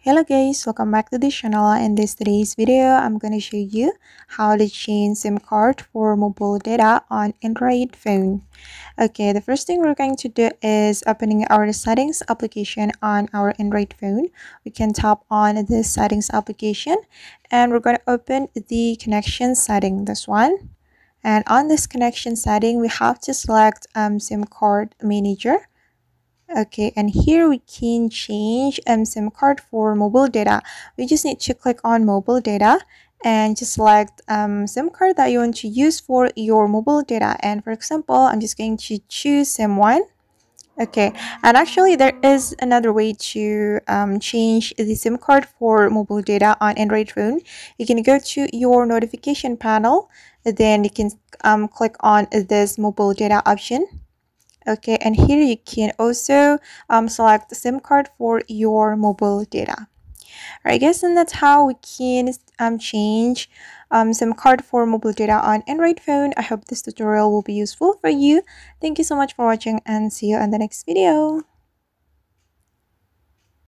Hello guys, welcome back to this channel. In today's video, I'm going to show you how to change SIM card for mobile data on Android phone. Okay, the first thing we're going to do is opening our settings application on our Android phone. We can tap on the settings application and we're going to open the connection setting, this one. And on this connection setting, we have to select SIM card manager. Okay, and here we can change SIM card for mobile data. We just need to click on mobile data and just select SIM card that you want to use for your mobile data. And for example, I'm just going to choose SIM 1. Okay, and actually there is another way to change the SIM card for mobile data on Android phone. You can go to your notification panel, then you can click on this mobile data option. Okay, and here you can also select the SIM card for your mobile data. Alright guys, and that's how we can change SIM card for mobile data on Android phone. I hope this tutorial will be useful for you. Thank you so much for watching and see you on the next video.